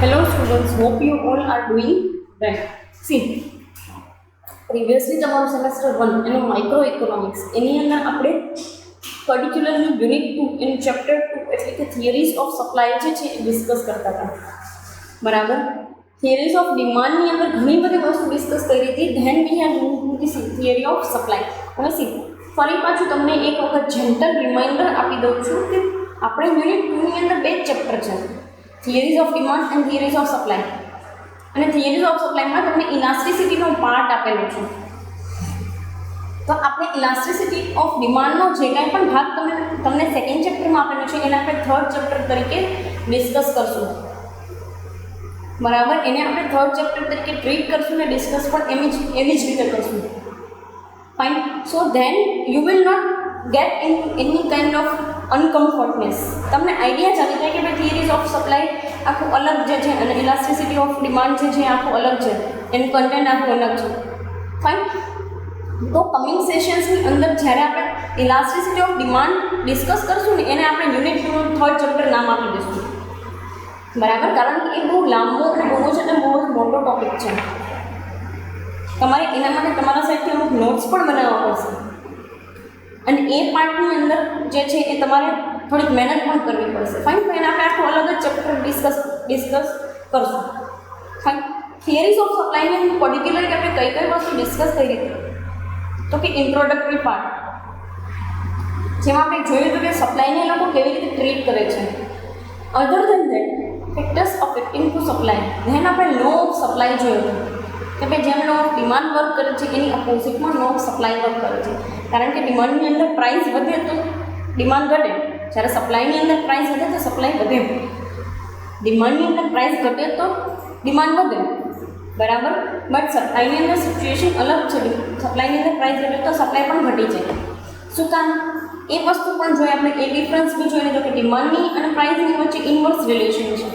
Hello students, hope you all are doing well. See, previously તમારું semester 1 એનું micro economics એની અંદર આપણે particularly unit 2 એનું ચેપ્ટર 2 એટલે કે થિયરીઝ ઓફ સપ્લાય જે છે એ ડિસ્કસ કરતા હતા. બરાબર, થિયરીઝ ઓફ ડિમાન્ડની અંદર ઘણી બધી વસ્તુ ડિસ્કસ કરી હતી. Then we have move to the theory of supply. હવે સી ફરી પાછું તમને એક વખત જેન્ટલ રિમાઇન્ડર આપી દઉં છું કે આપણે યુનિટ 2 ની અંદર બે ચેપ્ટર છે, theories of demand and theories of supply. અને થિયરીઝ ઓફ સપ્લાયમાં તમને ઇલાસ્ટિસિટીનો પાર્ટ આપેલો છે. તો આપણે ઇલાસ્ટિસિટી ઓફ ડિમાન્ડનો જે કાંઈ પણ ભાગ તમને સેકન્ડ ચેપ્ટરમાં આપેલો છે એને આપણે થર્ડ ચેપ્ટર તરીકે ડિસ્કસ કરશું. બરાબર, એને આપણે થર્ડ ચેપ્ટર તરીકે ટ્રીટ કરશું ને ડિસ્કસ પણ એવી જ રીતે કરશું. Fine. So then you will not get in any kind of uncomfortness. તમને આઈડિયા જ આવી જાય કે ભાઈ થિયરીઝ ઓફ સપ્લાય આખું અલગ જે છે અને ઇલાસ્ટિસિટી ઓફ ડિમાન્ડ જે છે આખું અલગ છે, એનું કન્ટેન્ટ આખું અલગ છે. ફાઇન. તો કમિંગ સેશન્સની અંદર જ્યારે આપણે ઇલાસ્ટિસિટી ઓફ ડિમાન્ડ ડિસ્કસ કરશું ને એને આપણે યુનિટ 2 થર્ડ ચેપ્ટર નામ આપી દઈશું. બરાબર, કારણ કે એ બહુ લાંબો અને બહુ જ એટલે બહુ જ મોટો ટૉપિક છે. તમારે એના માટે તમારા સાઈડથી અમુક નોટ્સ પણ બનાવવા પડશે અને એ પાર્ટની અંદર જે છે એ તમારે થોડીક મહેનત પણ કરવી પડશે. ફાઇન. તો એને આપણે આખું અલગ જ ચેપ્ટર ડિસ્કસ કરશું. ફાઇન. થિયરીઝ ઓફ સપ્લાયની પર્ટિક્યુલરલી આપણે કઈ કઈ વસ્તુ ડિસ્કસ કરી હતી તો કે ઇન્ટ્રોડક્ટરી પાર્ટ, જેમાં આપણે જોયું હતું કે સપ્લાયને લોકો કેવી રીતે ટ્રીટ કરે છે. Other than that factors affecting to supply. Then આપણે લો ઓફ સપ્લાય જોયું કે ભાઈ જેમ લો ઓફ ડિમાન્ડ વર્ક કરે છે એની અપોઝિટમાં લો ઓફ સપ્લાય વર્ક કરે છે. કારણ કે ડિમાન્ડની અંદર પ્રાઇસ વધે તો ડિમાન્ડ ઘટે, જ્યારે સપ્લાયની અંદર પ્રાઇસ વધે તો સપ્લાય વધે. ડિમાન્ડની અંદર પ્રાઇસ ઘટે તો ડિમાન્ડ વધે. બરાબર, બટ સપ્લાયની અંદર સિચ્યુએશન અલગ છે. સપ્લાયની અંદર પ્રાઇસ ઘટે તો સપ્લાય પણ ઘટી જાય. શું કામ? એ વસ્તુ પણ જોઈએ આપણે. એ ડિફરન્સ બી જોઈને તો કે ડિમાન્ડની અને પ્રાઇસની વચ્ચે ઇન્વર્સ રિલેશન છે,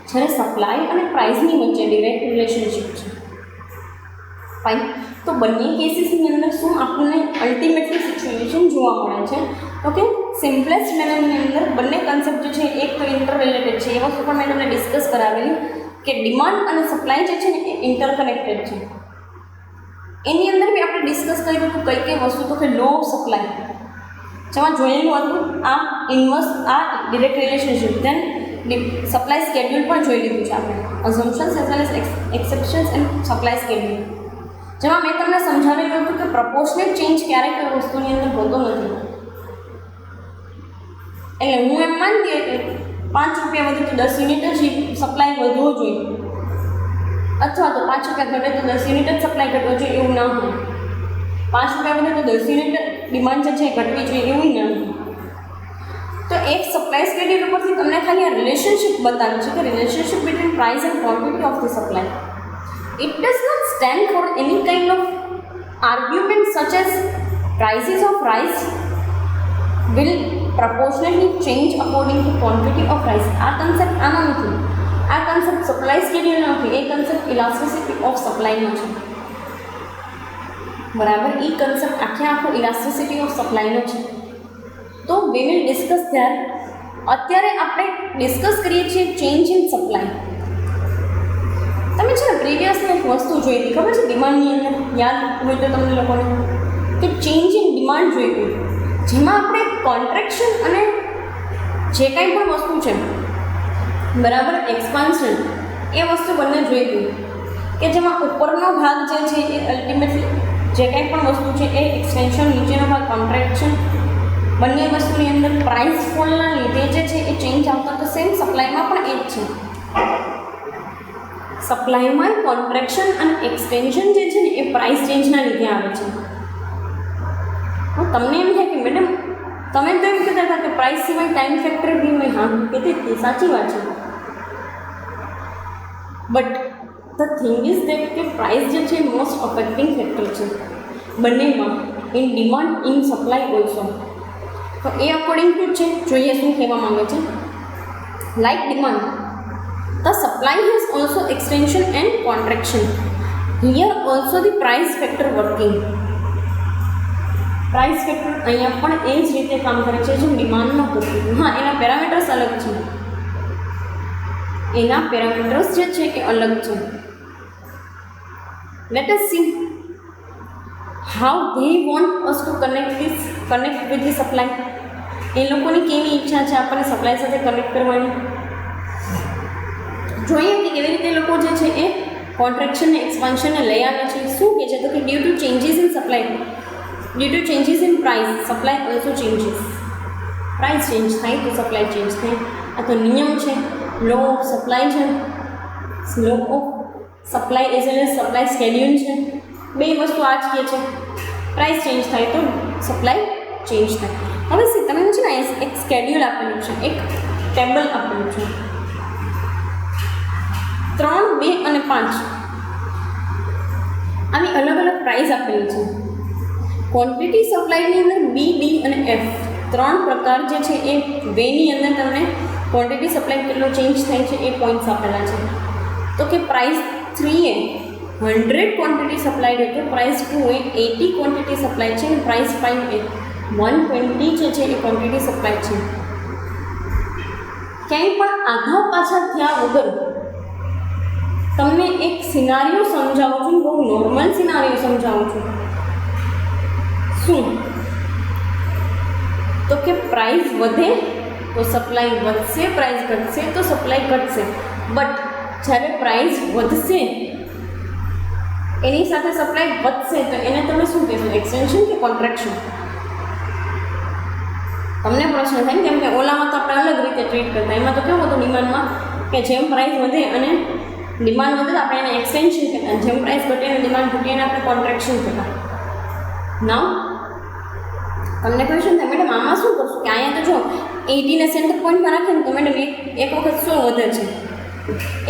જ્યારે સપ્લાય અને પ્રાઇસની વચ્ચે ડિરેક્ટ રિલેશનશિપ છે. ફાઇન. તો બંને કેસીસની અંદર શું આપણને અલ્ટિમેટલી સિચ્યુએશન જોવા મળે છે તો કે સિમ્પલેસ્ટ મેનરની અંદર બંને કન્સેપ્ટ જે છે એક તો ઇન્ટર રિલેટેડ છે. એ વસ્તુ પણ મેં તમને ડિસ્કસ કરાવેલી કે ડિમાન્ડ અને સપ્લાય જે છે ને એ ઇન્ટરકનેક્ટેડ છે. એની અંદર બી આપણે ડિસ્કસ કર્યું હતું કઈ કઈ વસ્તુ તો કે લો ઓફ સપ્લાય, જેમાં જોયેલું હતું આ ઇન્વર્સ આ direct relationship. Then supply schedule પણ જોઈ લીધું છે આપણે, assumptions as well as exceptions and supply schedule, જેમાં મેં તમને સમજાવેલું હતું કે પ્રપોર્શનેટ ચેન્જ ક્યારેક કોઈ વસ્તુની અંદર હોતો નથી. એટલે હું એમ માનતી કે 5 રૂપિયા વધે તો 10 યુનિટ જ સપ્લાય વધવો જોઈએ, અથવા તો 5 રૂપિયા ઘટે તો 10 યુનિટ જ સપ્લાય ઘટવો જોઈએ, એવું ના હોય. 5 રૂપિયા વધે તો 10 યુનિટ ડિમાન્ડ જે છે એ ઘટવી જોઈએ, એવું ના હોય. તો એક સપ્લાય સ્કેડ્યુલ ઉપરથી તમને ખાલી આ રિલેશનશિપ બતાવ્યું છે કે relationship between price and quantity of the supply. It does not stand for any kind of argument such as prices of rice will proportionally change according to quantity of rice. આ concept આનો નથી. આ concept supply સ્કેડ્યુલનો નથી. એ concept elasticity of સપ્લાયનો છે. બરાબર, એ concept આખો elasticity of સપ્લાયનો છે. તો વી વિલ ડિસ્કસ ધેર. અત્યારે આપણે ડિસ્કસ કરીએ છીએ ચેન્જ ઇન સપ્લાય. તમે છે ને પ્રીવિયસની એક વસ્તુ જોઈ હતી, ખબર છે? ડિમાન્ડની અંદર યાદ હોય તો તમને લોકોને કે ચેન્જ ઇન ડિમાન્ડ જોઈ હતી, જેમાં આપણે કોન્ટ્રેક્શન અને જે કાંઈ પણ વસ્તુ છે બરાબર એક્સપાન્શન એ વસ્તુ બંને જોઈ હતી કે જેમાં ઉપરનો ભાગ જે છે એ અલ્ટિમેટલી જે કાંઈ પણ વસ્તુ છે એ એક્સટેન્શન, નીચેનો ભાગ કોન્ટ્રેક્શન. બંને વસ્તુની અંદર પ્રાઇસ ફોલના લીધે જે છે એ ચેન્જ આવતા. તો સેમ સપ્લાયમાં પણ એ જ છે. સપ્લાયમાં કોન્ટ્રેક્શન અને એક્સટેન્શન જે છે ને એ પ્રાઇસ ચેન્જના લીધે આવે છે. તમને એમ થાય કે મેડમ તમે તો એમ કહેતા હતા કે પ્રાઇસ સિવાય ટાઈમ ફેક્ટર બી હોય. હા, કહેતી હતી, સાચી વાત છે. But the thing is that કે પ્રાઇસ જે છે મોસ્ટ અફેક્ટિંગ ફેક્ટર છે બંનેમાં, in demand in supply also. તો એ અકોર્ડિંગ ટુ છે. જોઈએ શું કહેવા માંગે છે. Like demand, the supply has also extension and contraction. Here also the price factor working. Price factor અહીંયા પણ એ જ રીતે કામ કરે છે જેમ ડિમાન્ડમાં કરતું. હા, એના પેરામીટર્સ અલગ છે. એના પેરામીટર્સ જે છે એ અલગ છે. Let us see how they want us to connect with the supply. એ લોકોની કેવી ઈચ્છા છે આપણને સપ્લાય સાથે કનેક્ટ કરવાની. જોઈએ કે કેવી રીતે લોકો જે છે એ કોન્ટ્રેક્શન ને એક્સપાન્શનને લઈ આવે છે. શું કહે છે તો કે due to changes in supply, due to changes in price supply also changes. Price change થાય તો સપ્લાય ચેન્જ થાય. આ તો નિયમ છે, લો ઓફ સપ્લાય છે, law of supply as well as supply schedule છે. બે વસ્તુ આ જ કહે છે, પ્રાઇસ ચેન્જ થાય તો સપ્લાય ચેન્જ થાય. હવે તમે છે ને એક સ્કેડ્યુલ આપેલું છે, એક ટેબલ આપેલું છે, 3, 2 અને 5 આવી અલગ અલગ પ્રાઇસ આપેલી છે. ક્વોન્ટિટી સપ્લાયની અંદર બી, ડી અને એફ 3 પ્રકાર જે છે એ વેની અંદર તમને ક્વોન્ટિટી સપ્લાય કેટલો ચેન્જ થાય છે એ પોઈન્ટ્સ આપેલા છે. તો કે પ્રાઇસ 3 એ 100 ક્વોન્ટિટી સપ્લાય છે, પ્રાઇસ 2 એ 80 ક્વોન્ટિટી સપ્લાય છે, અને પ્રાઇસ 5 એ 120 જે છે એ ક્વોન્ટિટી સપ્લાય છે. ક્યાંય પણ આઘા પાછા થયા વગર તમને એક સિનારીઓ સમજાવું છું, બહુ નોર્મલ સિનારીઓ સમજાવું છું. શું તો કે પ્રાઇસ વધે તો સપ્લાય વધશે, પ્રાઇસ ઘટશે તો સપ્લાય ઘટશે. બટ જ્યારે પ્રાઇસ વધશે એની સાથે સપ્લાય વધશે તો એને તમે શું કહેશો, એક્સટેન્શન કે કોન્ટ્રેક્શન? તમને પ્રશ્ન થાય ને, કેમ કે ઓલામાં તો આપણે અલગ રીતે ટ્રીટ કરતા. એમાં તો કેવું હતું ડિમાન્ડમાં કે જેમ પ્રાઇસ વધે અને ડિમાન્ડ વધે તો આપણે એને એક્સટેન્શન કહેતા, જેમ પ્રાઇસ ઘટે અને ડિમાન્ડ ઘટે એને આપણે કોન્ટ્રેક્શન કહેતા. નાવ તમને ક્વેશ્ચન થાય મેડમ આમાં શું કરશું કે અહીંયા તો જો 80 ને સેન્ટર પોઈન્ટમાં રાખીએ ને તો મેડમ એક વખત 100 વધે છે,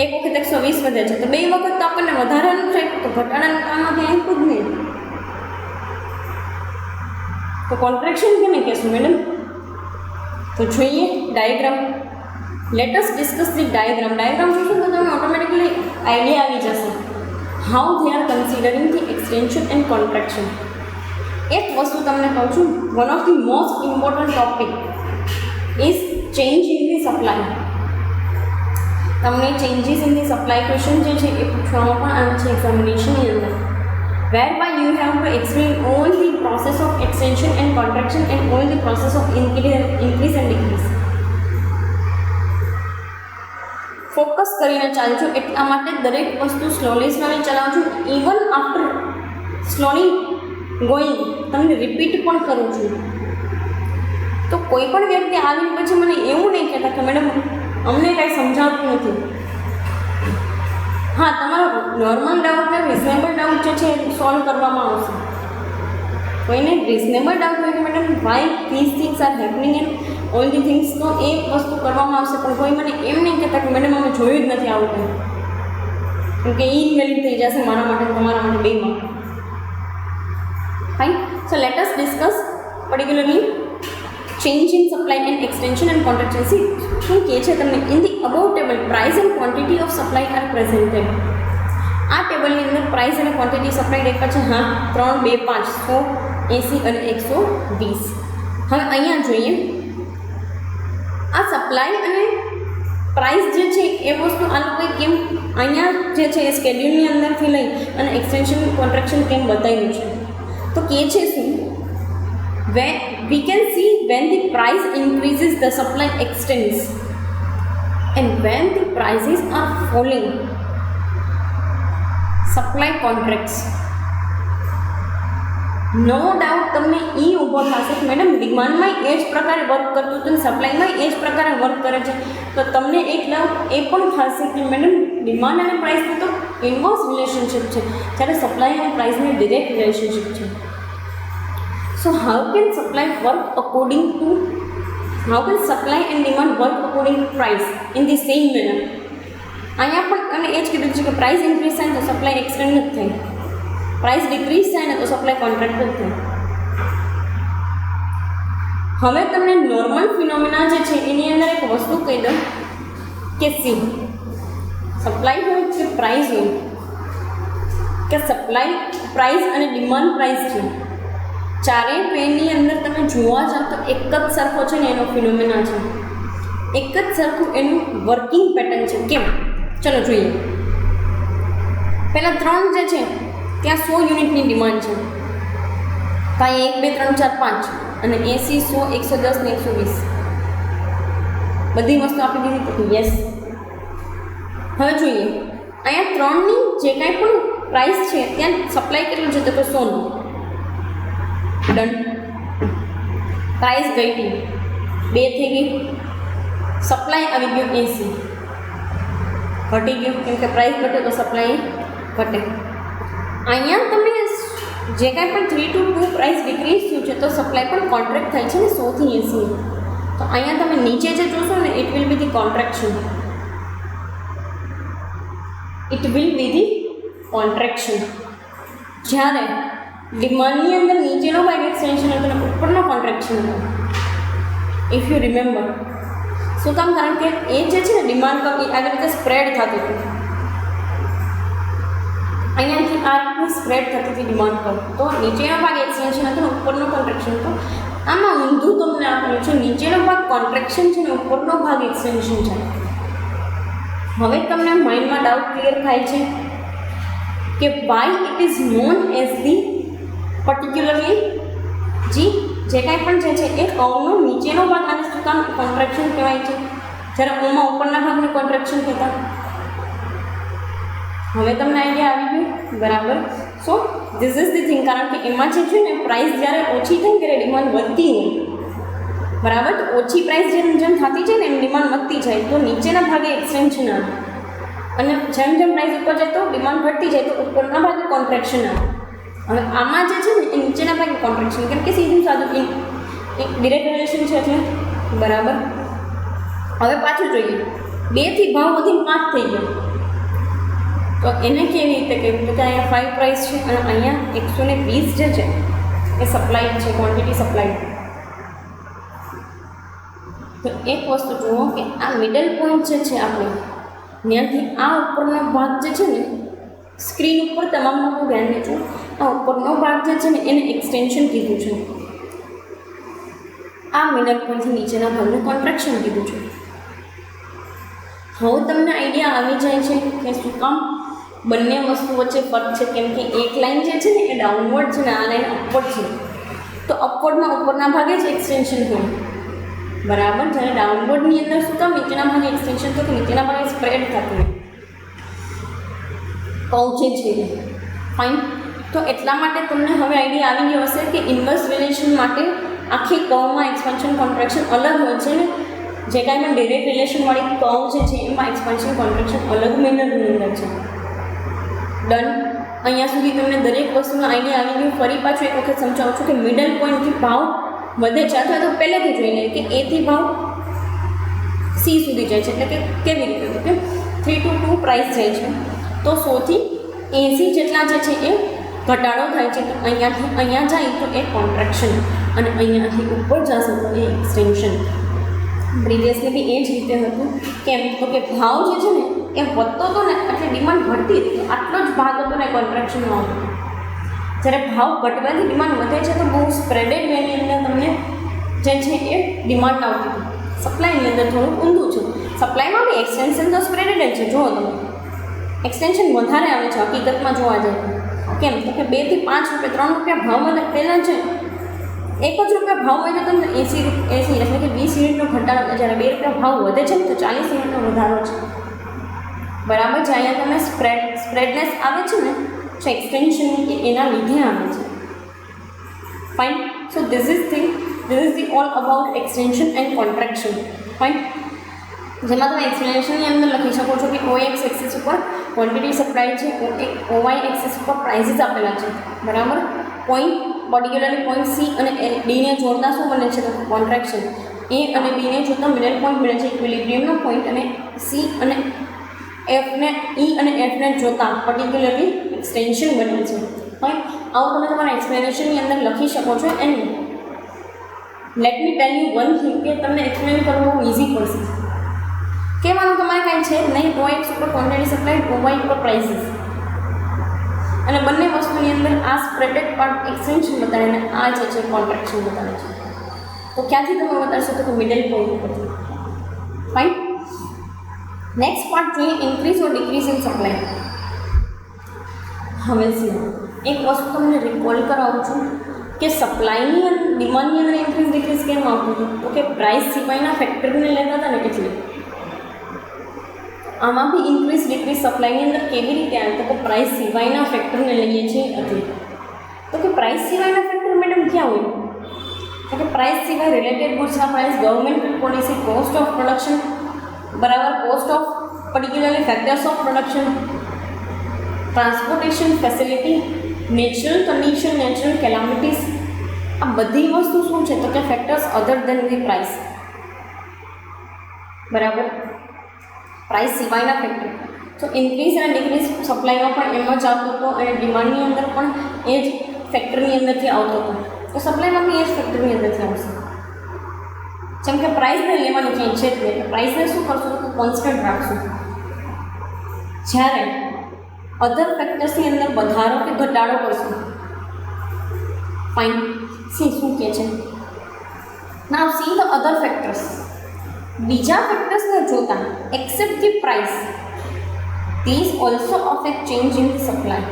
એક વખત 120 વધે છે, તો બે વખત તો આપણને વધારાનું થાય તો ઘટાડાનું કામમાં ક્યાંય આપ્યું જ નહીં. તો કોન્ટ્રેક્શન કેને કહેશું મેડમ? તો જોઈએ diagram. Let us discuss the diagram. Diagram જોશું તો તમને ઓટોમેટિકલી આઈડિયા આવી જશે how they are considering the extension and contraction. એક વસ્તુ તમને કહું છું, one of the most important topic is change in the supply. તમને changes in the supply question જે છે એ પૂછવામાં પણ આવે છે એક્ઝામિનેશનની અંદર, whereby you have to explain all the process of extension and contraction and all the process of increase and decrease. Focus કરીને ચાલજો, એટલા માટે દરેક વસ્તુ સ્લોલી ચલાવું છું. ઇવન આફ્ટર સ્લોલી ગોઈંગ તમને રિપીટ પણ કરું છું. તો કોઈ પણ વ્યક્તિ આવીને પછી મને એવું નહીં કહેતા કે મેડમ અમને કાંઈ સમજાવતું નથી. હા, તમારો નોર્મલ ડાઉટ ને રિઝનેબલ ડાઉટ જે છે એ સોલ્વ કરવામાં આવશે. કોઈને રિઝનેબલ ડાઉટ હોય કે madam Y this things are happening and all the things, તો એ વસ્તુ કરવામાં આવશે. પણ કોઈ મને એમ નહીં કહેતા કે મેડમ અમે જોયું જ નથી આવું કંઈ, કેમ કે ઇનવેલિડ થઈ જશે મારા માટે તમારા માટે બેમાં. Fine. So let us discuss particularly change in supply and extension and contraction. See શું કહે છે તમને, in the above table price and quantity of supply are presented. આ ટેબલની અંદર પ્રાઇસ અને ક્વોન્ટિટી સપ્લાય દેખાય છે. હા, 3, 2, 5, 180 અને 120. હવે અહીંયા જોઈએ આ સપ્લાય અને પ્રાઇસ જે છે એ વસ્તુ આ લોકોએ કેમ અહીંયા જે છે એ સ્કેડ્યુલની અંદરથી લઈ અને એક્સટેન્શન કોન્ટ્રેક્શન કેમ બતાવ્યું છે. તો કહે છે શું, we can see when the price increases the supply extends and when the prices are falling supply contracts. No doubt તમને એ ઊભો થશે કે મેડમ ડિમાન્ડમાં એ જ પ્રકારે વર્ક કરતું હતું ને સપ્લાયમાં એ જ પ્રકારે વર્ક કરે છે. તો તમને એક ડાઉટ એ પણ થશે કે મેડમ ડિમાન્ડ અને પ્રાઇસનું તો ઇન્વર્સ રિલેશનશિપ છે, જ્યારે સપ્લાય અને પ્રાઇસની ડિરેક્ટ રિલેશનશિપ છે. So how can supply and demand work according to price in the same manner? અહીંયા પણ અને એ જ કીધું છે કે પ્રાઇસ ઇન્ક્રીઝ થાય તો સપ્લાય એક્સટેન્ડ જ થાય, પ્રાઇસ ડિક્રીઝ થાય ને તો સપ્લાય કોન્ટ્રાક્ટ જ થાય. હવે તમને નોર્મલ ફિનોમિના જે છે એની અંદર એક વસ્તુ કહી દઉં કે સી સપ્લાય હોય કે પ્રાઇસ હોય કે સપ્લાય પ્રાઇસ અને ડિમાન્ડ પ્રાઇસ છે, ચારેય ટ્રેનની અંદર તમે જોવા જાઓ તો એક જ સરખો છે ને એનો ફિનોમિના છે. એક જ સરખું એનું વર્કિંગ પેટર્ન છે. કેમ? ચલો જોઈએ. પહેલાં 3 જે છે ત્યાં 100 યુનિટની ડિમાન્ડ છે. કાંઈ 1 2 3 4 5 અને 80 100 110 ને 120 બધી વસ્તુ આપી દીધી તો યસ. હવે જોઈએ અહીંયા 3ની જે કાંઈ પણ પ્રાઇસ છે ત્યાં સપ્લાય કેટલું છે તો કે 100નું. ડન. પ્રાઇસ ઘટી 2 થઈ ગઈ, સપ્લાય આવી ગયો 80, ઘટી ગયું કેમ કે પ્રાઇસ ઘટે તો સપ્લાય ઘટે. અહીંયા તમે જે કાંઈ પણ 3 to 2 પ્રાઇસ ડિક્રીઝ થયું છે તો સપ્લાય પણ કોન્ટ્રેક્ટ થાય છે ને 100 થી 80. તો અહીંયા તમે નીચે જે જોશો ને it will be the contraction. It will be the contraction. જ્યારે ડિમાન્ડની અંદર નીચેનો ભાગ એક્સટેન્શન હતો અને ઉપરનો કોન્ટ્રેક્શન હતો. If you remember. શું કામ? કારણ કે એ જે છે ને ડિમાન્ડ કપ એ આવી રીતે સ્પ્રેડ થતી હતી. અહીંયાથી આ રીતની સ્પ્રેડ થતી હતી ડિમાન્ડ પર. તો નીચેનો ભાગ એક્સટેન્શન હતો ને ઉપરનો કોન્ટ્રેક્શન હતો. આમાં ઊંધું તમને આપ્યું છે, નીચેનો ભાગ કોન્ટ્રેક્શન છે ને ઉપરનો ભાગ એક્સટેન્શન છે. હવે તમને માઇન્ડમાં ડાઉટ ક્લિયર થાય છે કે Y it is known as the particularly જે કાંઈ પણ જે છે એ કર્વનો નીચેનો ભાગ આને શું કામ કોન્ટ્રેક્શન કહેવાય છે, જ્યારે ઓમાં ઉપરના ભાગને કોન્ટ્રેક્શન કહેતા. હવે તમને આઈડિયા આવી ગયું બરાબર. So this is the thing. કારણ કે એમાં જે છે ને પ્રાઇસ જ્યારે ઓછી થાય ત્યારે ડિમાન્ડ વધતી હોય બરાબર. તો ઓછી પ્રાઇસ જેમ જેમ થતી જાય ને એમ ડિમાન્ડ વધતી જાય તો નીચેના ભાગે એક્સટેન્શન આવે અને જેમ જેમ પ્રાઇસ ઉપર જાય તો ડિમાન્ડ ઘટતી જાય તો ઉપરના ભાગે કોન્ટ્રેક્શન આવે. હવે આમાં જે છે ને એ નીચેના ભાગે કોન્ટ્રેક્શન કેમ કે સીધું સાદું એક ડિરેક્ટ રિલેશન છે એટલે બરાબર. હવે પાછું જોઈએ 2 થી ભાવ વધીને 5 થઈ ગયો તો એને કેવી રીતે કહેવું? તો કે અહીંયા 5 પ્રાઇસ છે અને અહીંયા 120 જે છે એ સપ્લાય છે, ક્વોન્ટિટી સપ્લાય. તો એક વસ્તુ જુઓ કે આ મિડલ પોઈન્ટ જે છે આપણે ત્યાંથી આ ઉપરનો ભાગ જે છે ને સ્ક્રીન ઉપર તમામ લોકો ધ્યાન દેજો. આ ઉપરનો ભાગ જે છે ને એને એક્સટેન્શન કીધું છે. આ મિડલ પોઈન્ટથી નીચેના ભાગને કોન્ટ્રેક્શન કીધું છે. હવે તમને આઈડિયા આવી જાય છે કે શું કામ બંને વસ્તુ વચ્ચે ફરક છે. કેમ કે એક લાઇન જે છે ને એ ડાઉનવર્ડ છે ને આ લાઇન અપવર્ડ છે. તો અપવર્ડમાં ઉપરના ભાગે જ એક્સટેન્શન હોય બરાબર. જ્યારે ડાઉનવર્ડની અંદર શું કામ નીચેના ભાગે એક્સટેન્શન તો કે નીચેના ભાગે સ્પ્રેડ થતું હોય પહોંચે છે. ફાઇન. તો એટલા માટે તમને હવે આઈડિયા આવી ગયો હશે કે ઇન્વર્સ રિલેશન માટે આખી કર્વમાં એક્સપાન્શન કોન્ટ્રેક્શન અલગ હોય છે ને જે કાંઈ પણ ડિરેક્ટ રિલેશનવાળી કર્વ જે છે એમાં એક્સપાન્શન કોન્ટ્રેક્શન અલગ મેનરની અંદર છે. ડન. અહીંયા સુધી તમને દરેક વસ્તુનો આઈડિયા આવી ગયો. ફરી પાછું એક વખત સમજાવું છું કે મિડલ પોઈન્ટથી ભાવ વધે છે અથવા તો પહેલેથી જોઈ લઈએ કે એથી ભાવ સી સુધી જાય છે. એટલે કે કેવી રીતે કે 3 to 2 પ્રાઇસ જાય છે તો 100 થી 80 જેટલા જે છે એ ઘટાડો થાય છે. તો અહીંયાથી અહીંયા જાય તો એ કોન્ટ્રેક્શન અને અહીંયાથી ઉપર જશે તો એ એક્સટેન્શન. પ્રીવિયસલી બી એ જ રીતે હતું. કેમ? તો કે ભાવ જે છે ને એ વધતો હતો ને એટલે ડિમાન્ડ ઘટતી હતી. આટલો જ ભાગ હતો ને કોન્ટ્રેક્શનનો હતો. જ્યારે ભાવ ઘટવાથી ડિમાન્ડ વધે છે તો બહુ સ્પ્રેડેડ વેની અંદર તમને જે છે એ ડિમાન્ડ આવતી હતી. સપ્લાયની અંદર થોડું ઊંધું છે. સપ્લાયમાં બી એક્સટેન્શન તો સ્પ્રેડેડ જ છે. જુઓ તમે એક્સટેન્શન વધારે આવે છે હકીકતમાં જોવા જાય. કેમ? તો કે 2 થી 5 રૂપિયા 3 રૂપિયા ભાવમાં પહેલાં છે 1 જ રૂપિયા ભાવ હોય તો તમને 80 એટલે કે 20 યુનિટનો ઘટાડો. જ્યારે 2 રૂપિયા ભાવ વધે છે ને તો 40 યુનિટનો વધારો છે બરાબર. જે અહીંયા તમે સ્પ્રેડનેસ આવે છે ને તો એક્સટેન્શન કે એના લીધે આવે છે. Fine. So this is the all about extension and contraction. Fine. જેમાં તમે એક્સપ્લેનેશનની અંદર લખી શકો છો કે OX એક્સિસ ઉપર ક્વોન્ટિટી સપ્લાય છે, OY એક્સિસ ઉપર પ્રાઇસીસ આપેલા છે બરાબર. પોઈન્ટ પર્ટિક્યુલરલી પોઈન્ટ C અને Dને જોડતા શું બને છે તો કોન્ટ્રેક્શન. A અને Bને જોડતા મિડલ પોઈન્ટ મળે છે ઇક્વિલિબ્રિયમનો પોઈન્ટ અને C અને Fને E અને Fને જોતા પર્ટિક્યુલરલી એક્સટેન્શન બને છે. ફાઇન. આવું તમે તમારા એક્સપ્લેનેશનની અંદર લખી શકો છો. And let me tell you one thing કે તમને એક્સપ્લેન કરવું બહુ ઇઝી પડશે. કહેવાનું તમારે કાંઈ છે નહીં. OX ઉપર ક્વોન્ટિટી સપ્લાય, OY ઉપર પ્રાઇસીસ અને બંને વસ્તુની અંદર આ સ્પ્રેડેડ પાર્ટ એક્સટેન્શન બતાવે અને આ જે છે કોન્ટ્રેક્શન બતાવે છે. તો ક્યાંથી તમે બતાવશો તો મિડલ પોઈન્ટ ઉપરથી. ફાઇન. નેક્સ્ટ પાર્ટ જોઈએ, increase or decrease in supply. હવે એક વસ્તુ તમને રિકોલ કરાવું છું કે સપ્લાયની અને ડિમાન્ડની અંદર ઇન્ક્રીઝ ડિક્રીઝ કેમ આવતું હતું, તો કે પ્રાઇસ સિવાયના ફેક્ટરને લેતા હતા ને એટલે. આમાં બી ઇન્ક્રીઝ ડિક્રીઝ સપ્લાયની અંદર કેવી રીતે આવે, તો કે પ્રાઇસ સિવાયના ફેક્ટરને લઈએ છીએ એટલે. તો કે પ્રાઇસ સિવાયના ફેક્ટર મેડમ ક્યાં હોય, તો કે પ્રાઇસ સિવાય રિલેટેડ ગુડ્સના price, government policy, cost of production બરાબર, cost of particularly factors of production, transportation facility, natural condition, natural calamities. આ બધી વસ્તુ શું છે, તો કે factors other than the price બરાબર, પ્રાઇસ સિવાયના ફેક્ટર. તો ઇન્ક્રીઝ અને ડિક્રીઝ સપ્લાયમાં પણ એમ જ આવતો હતો અને ડિમાન્ડની અંદર પણ એ જ ફેક્ટરની અંદરથી આવતો હતો. તો સપ્લાયમાં બી એ જ ફેક્ટરની અંદરથી આવશે. જેમ કે પ્રાઇસને લેવાની ક્યાંય છે જ નહીં, પ્રાઇસને શું કરશું તો કોન્સ્ટન્ટ રાખશું. જ્યારે અધર ફેક્ટર્સની અંદર વધારો કે ઘટાડો કરશું. ફાઇન. શું કહે છે, now see the other factors. બીજા ફેક્ટર્સને જોતા except the price, these also affect change in the supply.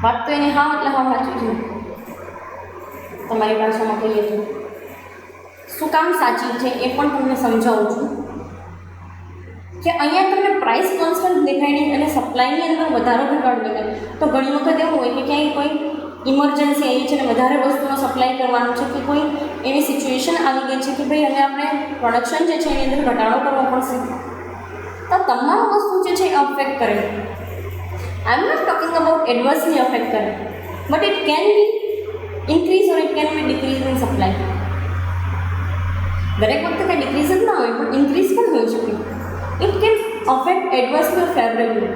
વાત તો એને હા એટલે હા સાચું છે, તમારી ભાષામાં કહીએ તો. શું કામ સાચી છે એ પણ તમને સમજાવું છું કે અહીંયા તમને પ્રાઇસ કોન્સ્ટન્ટ દેખાય અને સપ્લાયની અંદર વધારો ઘટાડો દેખાય. તો ઘણી વખત એવું હોય કે ક્યાંય કોઈ ઇમરજન્સી આવી છે અને વધારે વસ્તુનો સપ્લાય કરવાનું છે, કે કોઈ એવી સિચ્યુએશન આવી ગઈ છે કે ભાઈ હવે આપણે પ્રોડક્શન જે છે એની અંદર ઘટાડો કરવો પડશે. તો તમામ વસ્તુ જે છે એ અફેક્ટ કરે. I am not talking about adversely affect કરે, but it can be increase or it can be decrease in supply. દરેક વખતે કંઈ ડિક્રીઝ જ ના હોય પણ ઇન્ક્રીઝ પણ હોઈ શકે. ઇટ કેન અફેક્ટ એડવર્સલી ઓર ફેવરેબલી,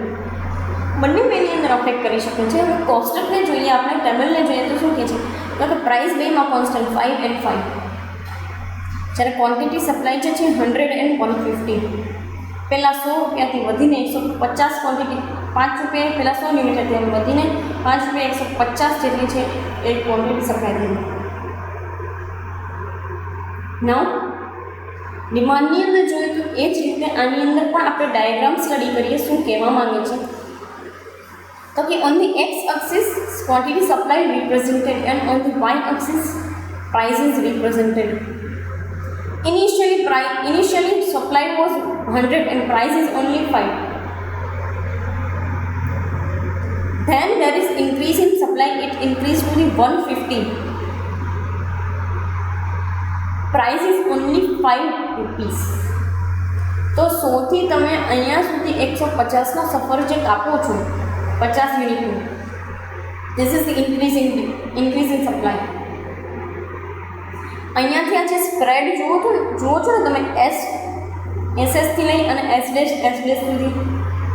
બંને બેની અંદર અફેક્ટ કરી શકે છે. હવે કોસ્ટને જોઈએ, આપણે ટેબલને જોઈએ તો શું કહે છે, તો કે પ્રાઇસ બેમાં કોન્સ્ટન્ટ 5 and 5, જ્યારે ક્વોન્ટિટી સપ્લાય જે છે 100 and 150. પહેલાં 100 રૂપિયાથી વધીને 150 ક્વોન્ટિટી, 5 રૂપિયા પહેલાં 100 યુનિટ હતી, એમ વધીને 5 રૂપિયા 150 જેટલી છે એ ક્વોન્ટિટી સપ્લાય થઈ. નાઉ ડિમાન્ડની અંદર જોઈએ તો એ જ રીતે આની અંદર પણ આપણે ડાયાગ્રામ સ્ટડી કરીએ. શું કહેવા માંગે છે, તો કે on the x axis quantity supply represented and on the y axis price is represented. Initially supply was 100 and price is only 5. Then there is increase in supply, it increased to the 150. Price is only 5 rupees. તો 100 થી તમે અહીંયા સુધી 150નો સફર જે કાપો છો 50 યુનિટનું, this is the increase in supply. અહીંયાથી આ જે સ્પ્રેડ જુઓ છો ને તમે, એસએસથી લઈ અને એસ ડેશ સુધી,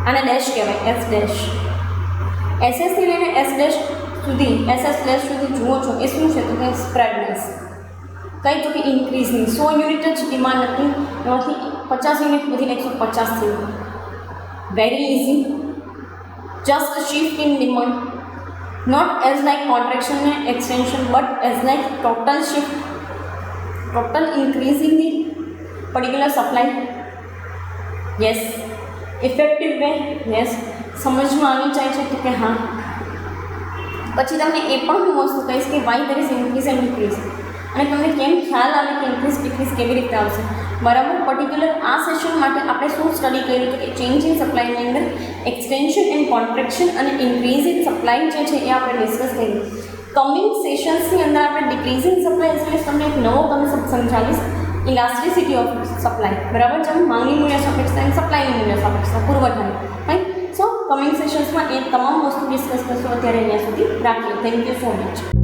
આને ડેશ કહેવાય, એસ ડેશ. એસએસથી લઈને એસ ડેશ સુધી, એસએસ ડેશ સુધી જુઓ છો એ શું છે, તો કે સ્પ્રેડનેસ. કંઈ તો કે ઇન્ક્રીઝની 100 યુનિટ જ ડિમાન્ડ હતી, એમાંથી 50 યુનિટ વધીને 150 થઈ. Very easy, just a shift in demand, not as like contraction and extension, but as like total shift, total increase in the particular supply. Yes, effective way. Yes, સમજમાં આવી જાય છે કે હા. પછી તમને એ પણ હું વસ્તુ કહીશ કે why there is increase and decrease, અને તમને કેમ ખ્યાલ આવે કે ઇન્ક્રીઝ ડિક્રીઝ કેવી રીતે આવશે. બરાબર, પર્ટિક્યુલર આ સેશન માટે આપણે શું સ્ટડી કર્યું હતું કે ચેન્જ ઇન સપ્લાયની અંદર એક્સટેન્શન એન્ડ કોન્ટ્રેક્શન અને ઇન્ક્રીઝ ઇન સપ્લાય જે છે એ આપણે ડિસ્કસ કર્યું. કમિંગ સેશન્સની અંદર આપણે ડિક્રીઝ ઇન સપ્લાય એટલે તમને એક નવો કન્સેપ્ટ સમજાવીશ, ઇલાસ્ટિસિટી ઓફ સપ્લાય. બરાબર, જેમ માંગની મૂલ્ય સાપેક્ષતા અને સપ્લાયની મૂલ્ય સાપેક્ષતા, પુરવઠાની. રાઈટ. સો કમિંગ સેશન્સમાં એ તમામ વસ્તુ ડિસ્કસ કરશું. અત્યારે અહીંયા સુધી રાખીએ. Thank you so much.